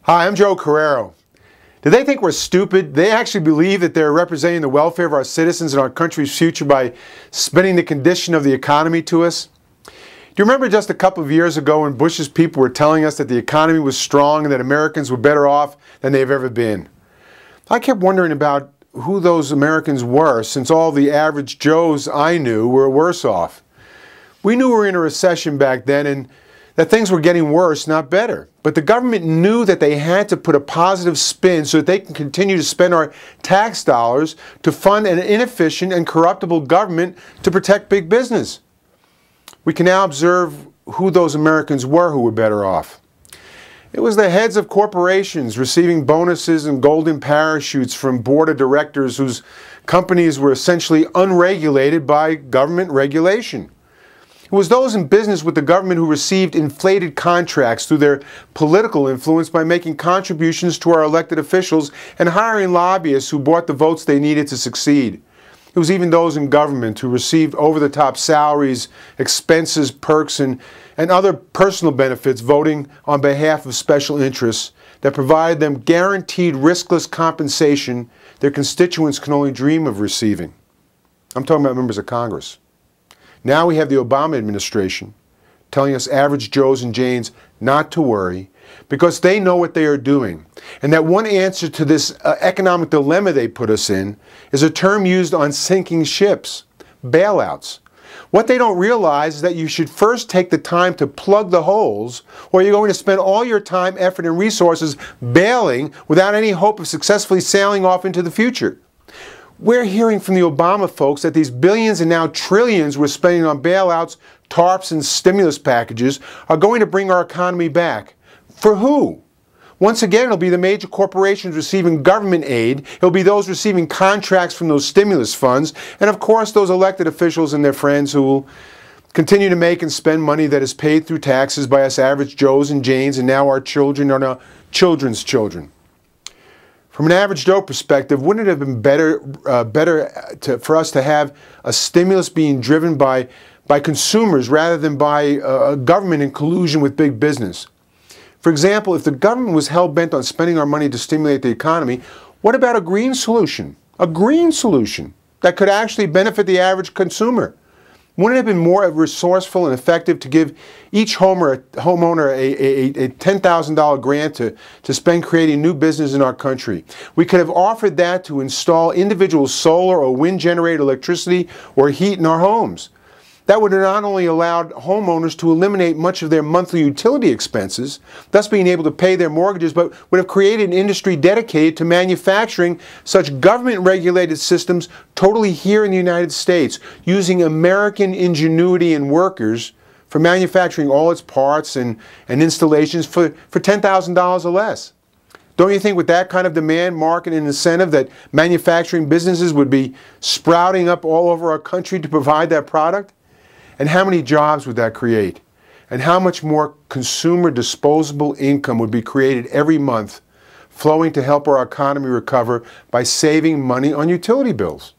Hi, I'm Joe Carraro. Do they think we're stupid? They actually believe that they're representing the welfare of our citizens and our country's future by spinning the condition of the economy to us? Do you remember just a couple of years ago when Bush's people were telling us that the economy was strong and that Americans were better off than they've ever been? I kept wondering about who those Americans were, since all the average Joes I knew were worse off. We knew we were in a recession back then and that things were getting worse, not better. But the government knew that they had to put a positive spin so that they can continue to spend our tax dollars to fund an inefficient and corruptible government to protect big business. We can now observe who those Americans were who were better off. It was the heads of corporations receiving bonuses and golden parachutes from board of directors whose companies were essentially unregulated by government regulation. It was those in business with the government who received inflated contracts through their political influence by making contributions to our elected officials and hiring lobbyists who bought the votes they needed to succeed. It was even those in government who received over-the-top salaries, expenses, perks, and other personal benefits voting on behalf of special interests that provided them guaranteed riskless compensation their constituents can only dream of receiving. I'm talking about members of Congress. Now we have the Obama administration telling us average Joes and Janes not to worry because they know what they are doing. And that one answer to this economic dilemma they put us in is a term used on sinking ships: bailouts. What they don't realize is that you should first take the time to plug the holes, or you're going to spend all your time, effort, and resources bailing without any hope of successfully sailing off into the future. We're hearing from the Obama folks that these billions and now trillions we're spending on bailouts, TARPs, and stimulus packages are going to bring our economy back. For who? Once again, it'll be the major corporations receiving government aid, it'll be those receiving contracts from those stimulus funds, and of course those elected officials and their friends who will continue to make and spend money that is paid through taxes by us average Joes and Janes and now our children and our children's children. From an average Joe perspective, wouldn't it have been better for us to have a stimulus being driven by consumers rather than by a government in collusion with big business? For example, if the government was hell-bent on spending our money to stimulate the economy, what about a green solution? A green solution that could actually benefit the average consumer. Wouldn't it have been more resourceful and effective to give each homeowner a $10,000 grant to spend creating new business in our country? We could have offered that to install individual solar or wind-generated electricity or heat in our homes. That would have not only allowed homeowners to eliminate much of their monthly utility expenses, thus being able to pay their mortgages, but would have created an industry dedicated to manufacturing such government-regulated systems totally here in the United States, using American ingenuity and workers for manufacturing all its parts and installations for $10,000 or less. Don't you think with that kind of demand, market, and incentive that manufacturing businesses would be sprouting up all over our country to provide that product? And how many jobs would that create? And how much more consumer disposable income would be created every month, flowing to help our economy recover by saving money on utility bills?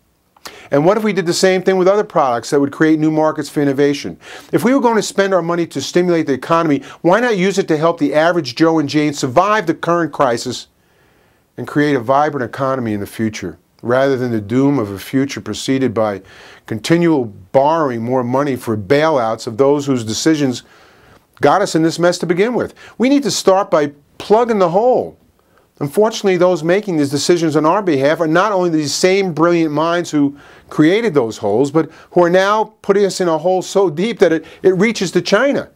And what if we did the same thing with other products that would create new markets for innovation? If we were going to spend our money to stimulate the economy, why not use it to help the average Joe and Jane survive the current crisis and create a vibrant economy in the future, rather than the doom of a future preceded by continual borrowing more money for bailouts of those whose decisions got us in this mess to begin with? We need to start by plugging the hole. Unfortunately, those making these decisions on our behalf are not only these same brilliant minds who created those holes, but who are now putting us in a hole so deep that it reaches to China.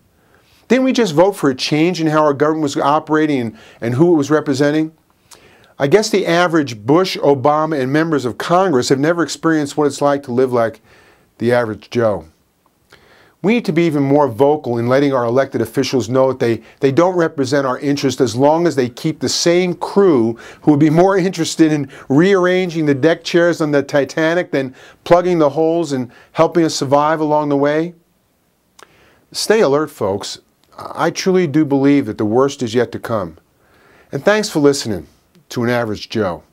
Didn't we just vote for a change in how our government was operating and who it was representing? I guess the average Bush, Obama, and members of Congress have never experienced what it's like to live like the average Joe. We need to be even more vocal in letting our elected officials know that they don't represent our interest as long as they keep the same crew who would be more interested in rearranging the deck chairs on the Titanic than plugging the holes and helping us survive along the way. Stay alert, folks. I truly do believe that the worst is yet to come. And thanks for listening to An Average Joe.